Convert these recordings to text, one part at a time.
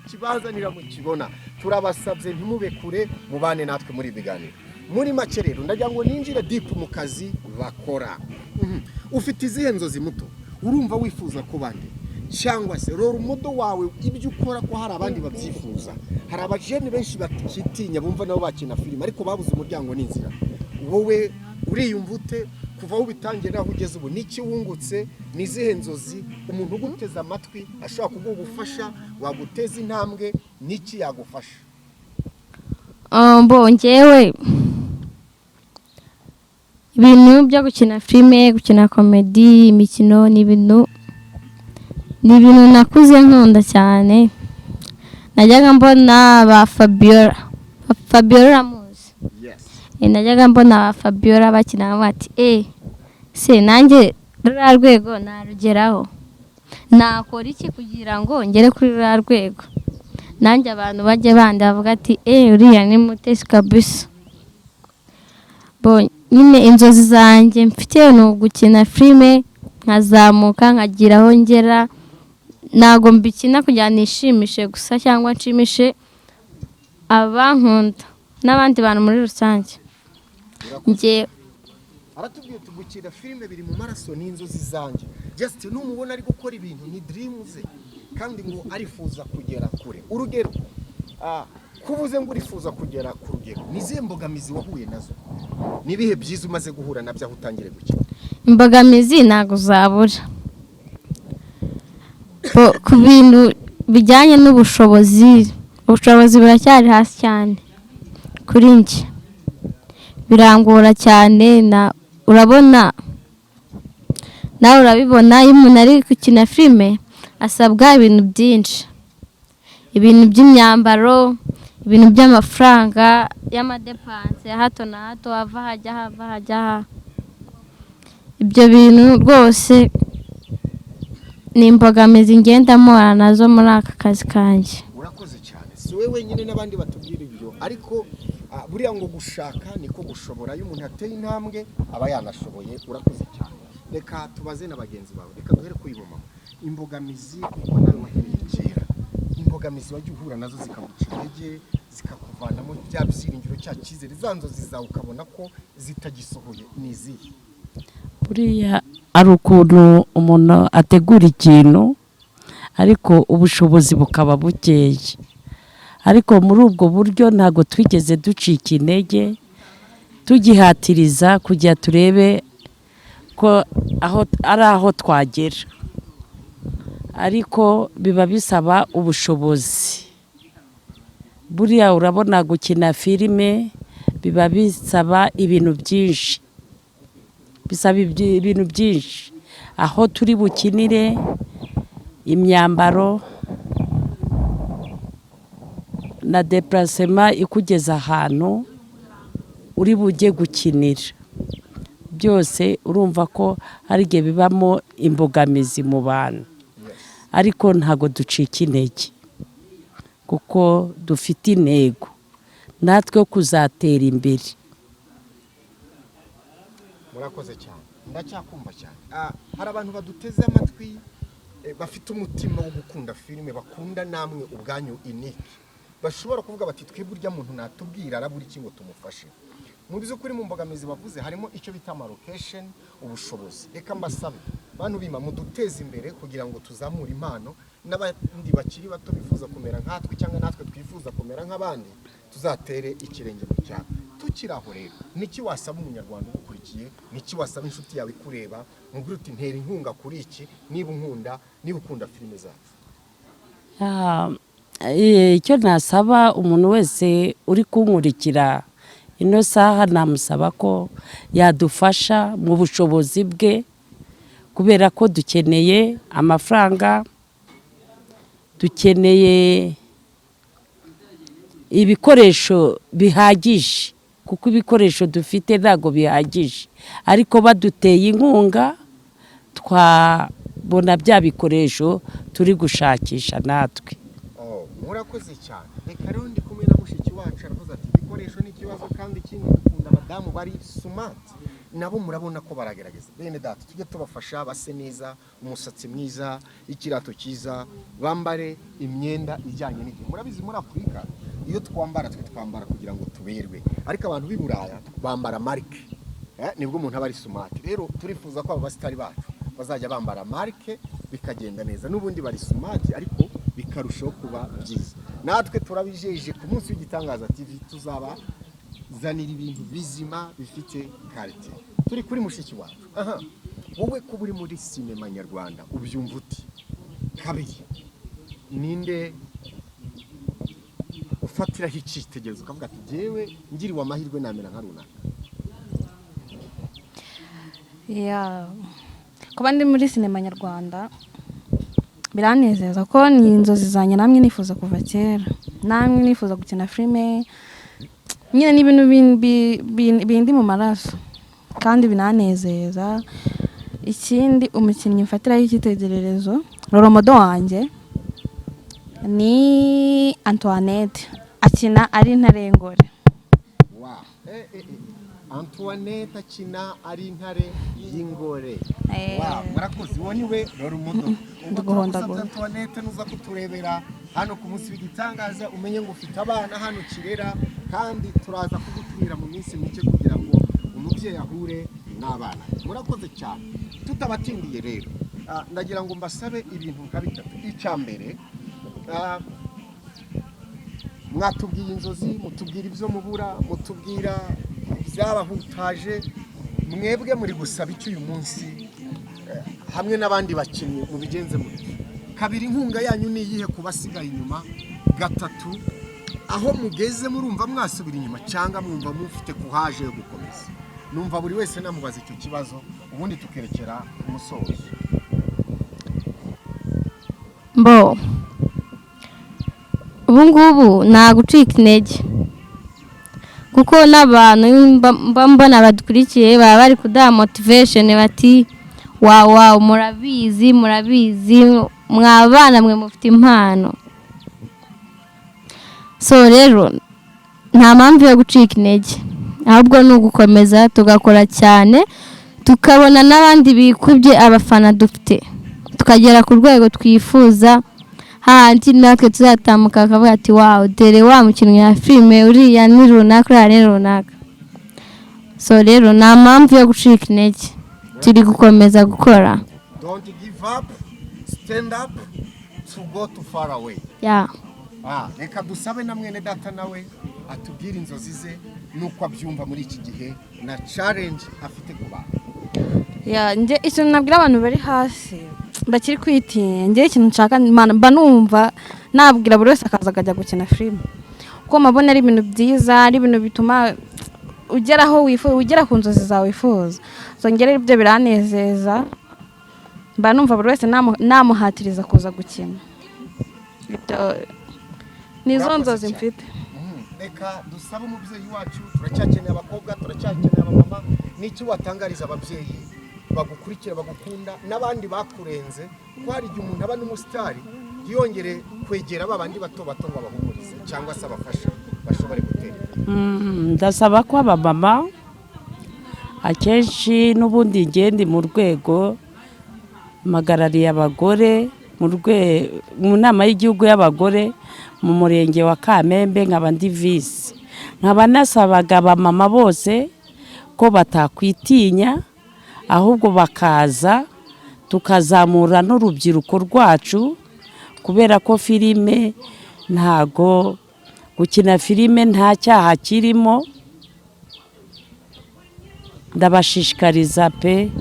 tukibazanira mu kibona turabasabye ntimube kure mubane natwe muri biganiro muri make rero ndagira ngo ninjire deep mu kazi bakora ufite izihe nzozi muto urumva wifuza ko bande cyangwa se rora umudo wawe ibyo ukora ko hari abandi babyifuza hari abajene benshi bakitinya bumva nabo bakina filime ariko babuze umuryango n'inzira wowe uriyumva ute kuva aho bitangira aho ugeze ubu niki wungutse nizihe nzozi umuntu uguteza amatwi ashobora kuguha ubufasha waguteza intambwe niki yagufasha njyewe ibintu byo gukina filime gukina komedi imikino ni ibintu nakuze nkunda cyane najyaga mbona ba Fabiola muzi najyaga mbona ba Fabiola bakina bati se nanjye rura rwego narugeraho nakora iki kugira ngo ngere kuri rura rwego nanjye abantu bajye bandi bavuga ati uriya ni mutesi kabisa nyine inzozi zanjye mfite ni ugukina filime nkazamuka nkagira aho ngera ntago mbikina kugira nishimishe gusa cyangwa nshimishe abankunda n'abandi bantu muri rusange njye aratubwiye tugukira filime biri mu maraso n'inzozi zanjye just numubona ari gukora ibintu ni dreams kandi ngo arifuza kugera kure urugero kuvuze ngo urifuza kugera ku rugero nizihe mbogamizi wahuye nazo nibihe byiza umaze guhura nabyo aho utangire gukina imbogamizi ntago zabura ku bintu bijyanye n'ubushobozi buracyari hasi cyane kuri njye birangora cyane urabona nawe urabibona iyo umuntu ari gukina filime asabwa ibintu byinshi ibintu by'imyambaro ibintu by'amafaranga y'amadepanse ya hato na hato hava hajya ibyo bintu rwose ni imbogamizi ngendamo nazo muri aka kazi kanjye urakoze cyane si wowe wenyine n'abandi batubwira ibyo ariko buriya ngo gushaka niko gushobora iyo umuntu ateye intambwe aba yanashoboye urakoze cyane reka tubaze na bagenzi bawe reka duhere kuyiboma imbogamizi uko nawe wahereye imbogamizi wajya uhura nazo zikaguca intege zikakuvanamo bya byiringiro cya cyizere za nzozi zawe ukabona ko zitagisohoye nizihe buriya ari ukuntu umuntu ategura ikintu ariko ubushobozi bukaba bukeye ariko muri ubwo buryo ntago twigeze ducika intege tugihatiriza kujya turebe ko aho twagera ariko biba bisaba ubushobozi buriya urabona gukina filime biba bisaba ibintu byinshi aho turi bukinire imyambaro na déplacement ikugeza ahantu uri bujye gukinira byose urumva ko hari igihe bibamo imbogamizi mu bantu ariko ntago ducika intege kuko dufite intego natwe kuzatera imbere murakoze cyane ndacyakumva cyane hari abantu baduteze amatwi bafite umutima wo gukunda filime bakunda namwe ubwanyu iniki bashobora kuvuga bati twebwe urya muntu natubwira arabura iki ngo tumufashe mu by'ukuri mu mbogamizi bavuze harimo icyo bita location ubushobozi reka mbasabe bantu bima muduteze imbere kugira ngo tuzamure impano n'abandi bakiri bato bifuza kumera nkatwe cyangwa natwe twifuza kumera nk'abandi tuzatere ikirenge mu cyaro tukiraho rero niki wasaba umunyarwanda ugukurikiye niki wasaba inshuti yawe kureba mubwira uti ntera inkunga kuri iki niba ukunda filime zacu icyo nasaba umuntu wese uri kunkurikira ino saha namusaba ko yadufasha mu bushobozi bwe kubera ko dukeneye amafaranga dukeneye ibikoresho bihagije kuko ibikoresho dufite ntago bihagije ariko baduteye inkunga twabona bya bikoresho turi gushakisha natwe murakoze cyane. Reka rero ndi kumwe na mushiki wacu aravuze ati ibikoresho ni ikibazo kandi ikindi dukunda abadamu bari smart, nabo murabona ko baragerageza. Bene data tujye tubafasha base neza, umusatsi mwiza, ikirato cyiza, bambare imyenda ijyanye n'igihe. Murabizi muri Afurika iyo twambara kugira ngo tuberwe, ariko abantu b'i Buraya bambara marike, nibwo umuntu aba ari smart. Rero turifuza ko abo basitari bacu bazajya bambara marike bikagenda neza, n'ubundi bari smart ariko bikarushaho kuba byiza. Natwe turabijeje ku munsi w'igitangaza TV tuzabazanira ibintu bizima bifite karite. Turi kuri mushiki wacu. Wowe kuba uri muri sinema nyarwanda ubyumva uti? Kabiri, ninde ufatiraho icyitegererezo ukavuga ati jewe ngiriwe amahirwe namera nka runaka? Kuba ndi muri sinema nyarwanda biranezeza ko ni inzozi zanjye, namwe nifuza kuva kera, namwe nifuza gukina filime, nyine ni ibintu bindi mu maraso kandi binanezeza. Ikindi umukinnyi mfatiraho icyitegererezo roromodo wanjye ni Antoinette, akina ari intarengore. Antoinette akina ari intare y'ingore. Murakoze, uwo niwe roromodo. Ndaguhondagura Antoinette nuza kuturebera hano ku munsi w'igitangaza, umenye ngo ufite abana hano Kirera, kandi turaza kugutumira mu minsi mike kugira ngo umubyeyi ahure n'abana. Murakoze cyane. Tutabatindiye rero, ndagira ngo mbasabe ibintu nka bitatu. Icyambere, mwatubwiye inzozi, mutubwira ibyo mubura, mutubwira byabahutaje, mwebwe muri gusaba icyo uyu munsi hamwe n'abandi bakinnyi mu bigenze muri. Kabiri, inkunga yanyu ni iyihe ku basigaye inyuma? Gatatu, aho mugeze murumva mwasubira inyuma cyangwa mwumva mufite kuhaje yo gukomeza? Numva buri wese namubaza icyo kibazo, ubundi tukerekera umusozo. Ubu ngubu nta gucika intege, kuko n'abantu mbona badukurikiye baba bari kudaha motivation bati wawu murabizi mwabana mwe mufite impano. So rero nta mpamvu yo gucika intege, ahubwo ni ugukomeza tugakora cyane, tukabona n'abandi bikubye abafana dufite, tukagera ku rwego twifuza, handi natwe tuzatambuka akavuga ati wawu dore wa mukinnyi wa filime uriya ni runaka. So rero nta mpamvu yo gucika intege, turi gukomeza gukora. Don't give up, stand up to go too far away. Reka dusabe na mwene data nawe atubwire inzozi ze nuko abyumva muri iki gihe na challenge afite ku bantu. Nje ikintu nabwira abantu bari hasi bakiri kwitinya, nje ikintu nshaka mba numva nabwira buri wese akaza akajya gukina filime, kuko mabona ari ibintu byiza, ari ibintu bituma ugeraho wifuza, ugera ku nzozi zawe wifuza. So ngere ibyo biranezeza, mba numva buri wese namuhatiriza kuza gukina. Nizo nzozi mfite. Reka dusabe umubyeyi wacu, turacyakeneye abakobwa, turacyakeneye abamama. N'iki watangariza ababyeyi bagukurikira bagukunda n'abandi bakurenze, ko hari igihe umuntu aba n'umusitari yongere kwegera babandi bato ngo abahumurize cyangwa se abafasha bashobore gutera. Ndasaba ko abamama akenshi n'ubundi ngende mu rwego magarariye abagore mu nama y'igihugu y'abagore mu murenge wa Kamembe, nkaba ndi visi. Nkaba nasabaga abamama bose ko batakwitinya, ahubwo bakaza tukazamura n'urubyiruko rwacu, kubera ko filime ntago gukina filime nta cyaha kirimo. Ndabashishikariza pe,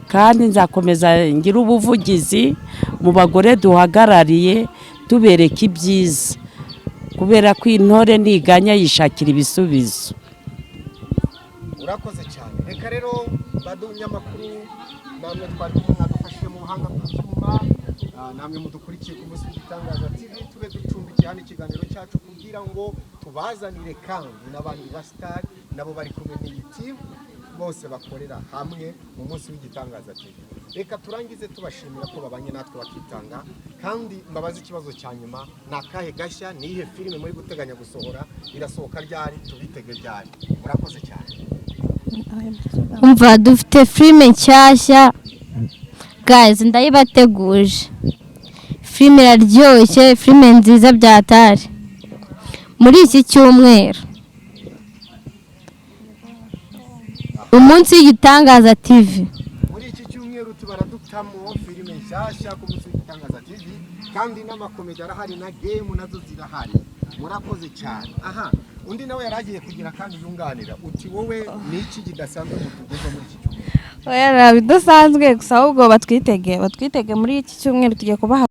kandi nzakomeza ngira ubuvugizi mu bagore duhagarariye, tubereka ibyiza, kubera ko intore ntiganya yishakira ibisubizo. Urakoze cyane. Reka rero badunyamakuru namwe twari mwadufashije mu buhanga bw'icyuma, namwe mudukurikiye ku munsi w'igitangaza TV, tube ducumbikiye hano ikiganiro cyacu kugira ngo tubazanire kandi n'abandi basitari nabo bari kumwe n'iyi team, bose bakorera hamwe mu munsi w'igitangaza TV. Reka turangize tubashimira ko babanye natwe bakitanga kandi mbabaza ikibazo cya nyuma ni akahe gashya ni iyihe filime muri guteganya gusohora irasohoka ryari tubitege ryari murakoze cyane umva dufite filime nshyashya guys ndayibateguje filime iraryoshye filime nziza byatari muri iki cyumweru umunsi w'igitangaza TV muri iki cyumweru tubaradutamo filime nshyashya ku munsi w'igitangaza TV kandi n'amakomedi arahari na game nazo zirahari murakoze cyane aha undi nawe yaragiye kugira kandi yunganira uti wowe ni iki kidasanzwe mutugeza muri iki cyumweru oya bidasanzwe gusa ahubwo batwitege muri iki cyumweru tugiye kubaha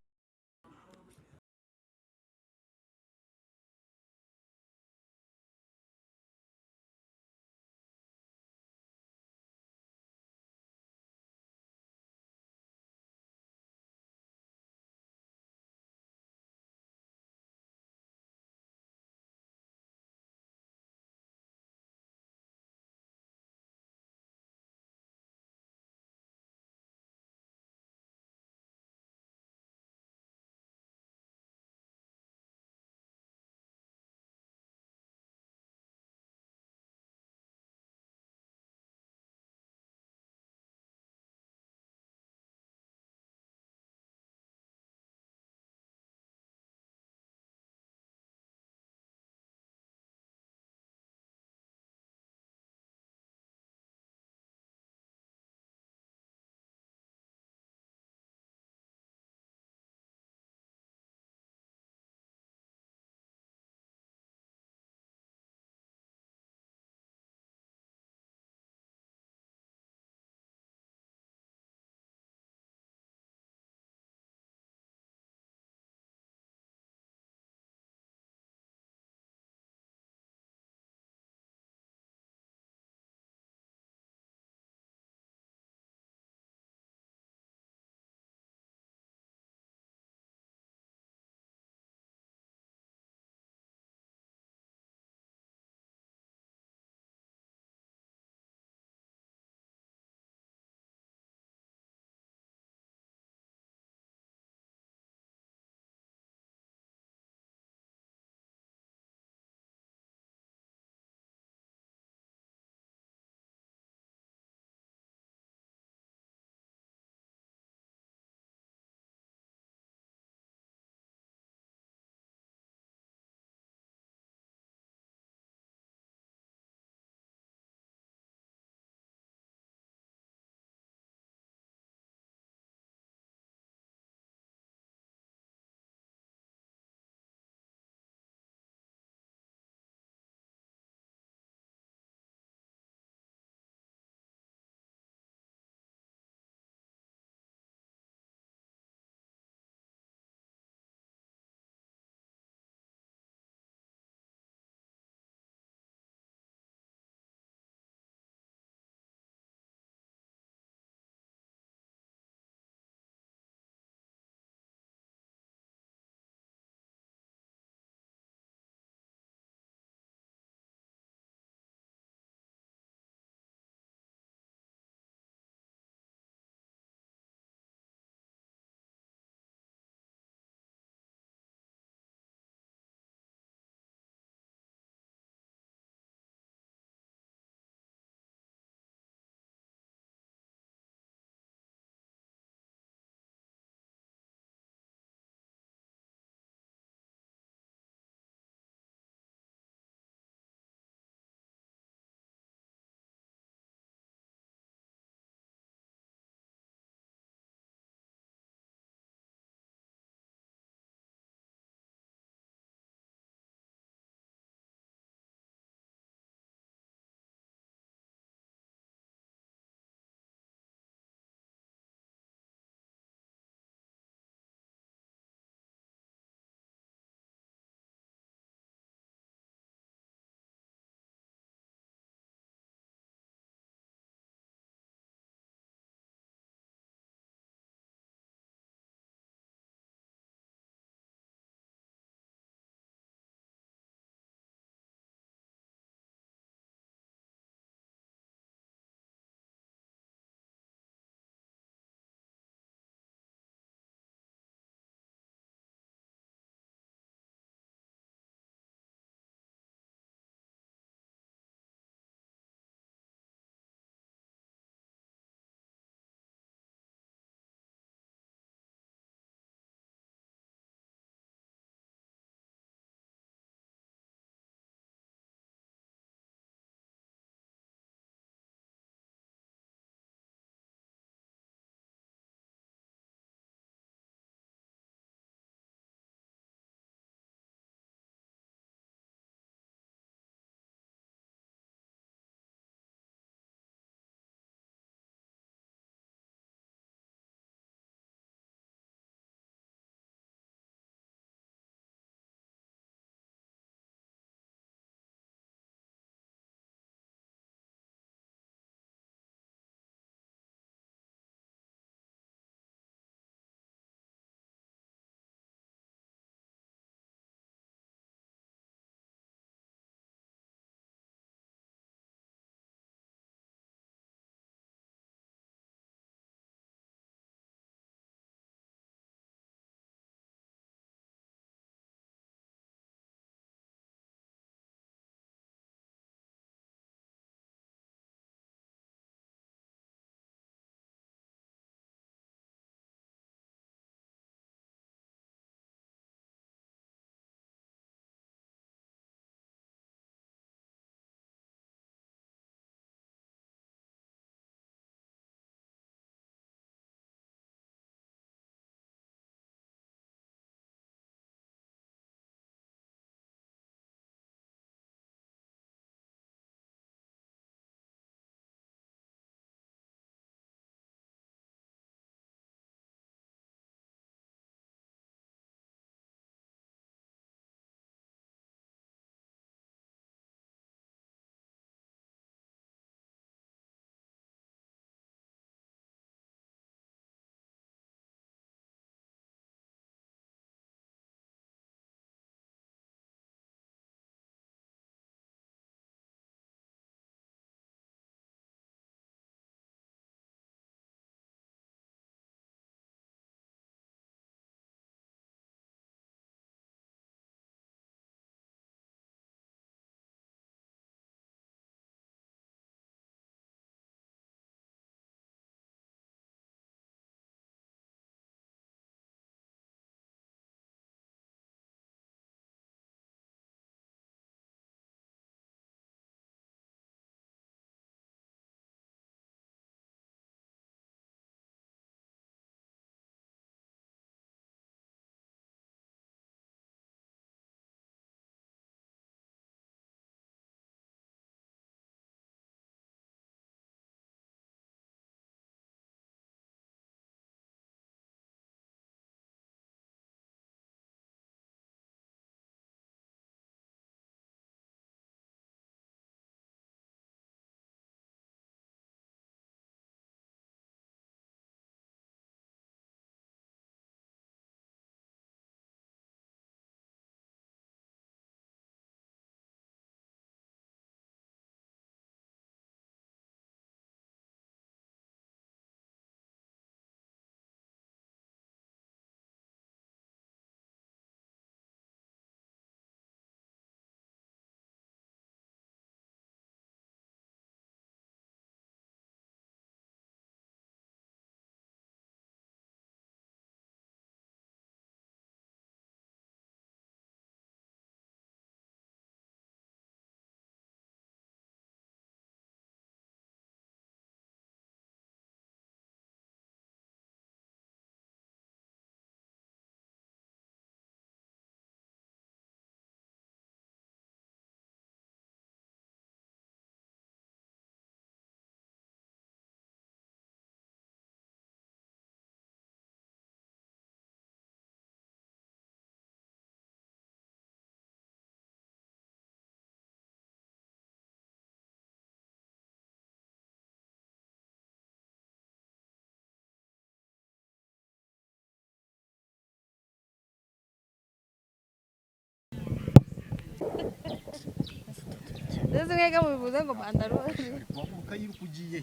ndetse mwega mubivuze ngo bandarore wavuka yiruka ugiye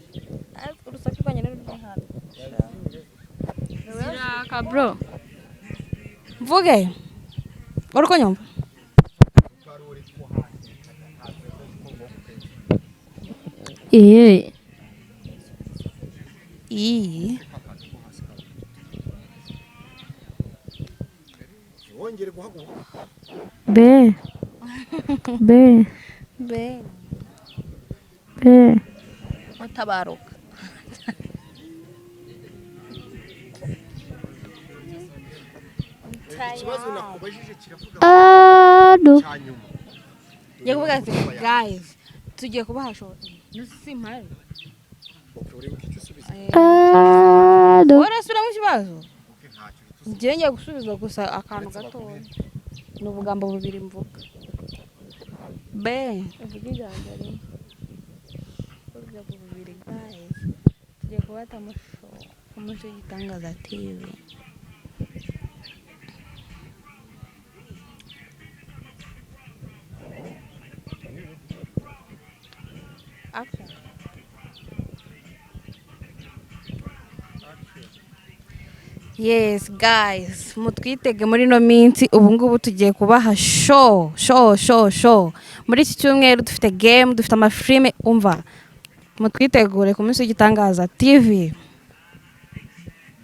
urusaku rwanye ruri hano ziraka bro mvuge uri kunyumva karore two hasi wongere guhaguruka be mutabaruka ikibazo nakubajije kiravuga cyanyuma ngiye kuvuga ati guys tugiye kubaha shoti nusimpari uribuka icyo usubiza warasubira mu kibazo ngiye ngiye gusubiza gusa akantu gatoya ni ubugambo bubiri mvuga be uvuga ijambo rimwe ubugambo bubiri guys tugiye kubata amusho umunsi w'igitangaza TV action yes guys mutwitege muri no minsi ubu ngubu tugiye kubaha show muri iki cyumweru dufite game dufite amafilme umva mutwitegure ku munsi w'igitangaza TV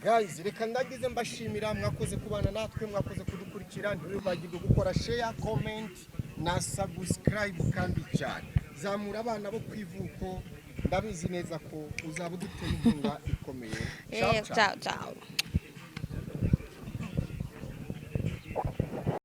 guys reka ndagize mbashimira mwakoze kubana natwe mwakoze kudukurikira ntibibagirwe gukora share comment na subscribe kandi cyane zamura abana bo kwivuko ndabizi neza ko uzaba uduteye inkunga ikomeye ciao ciao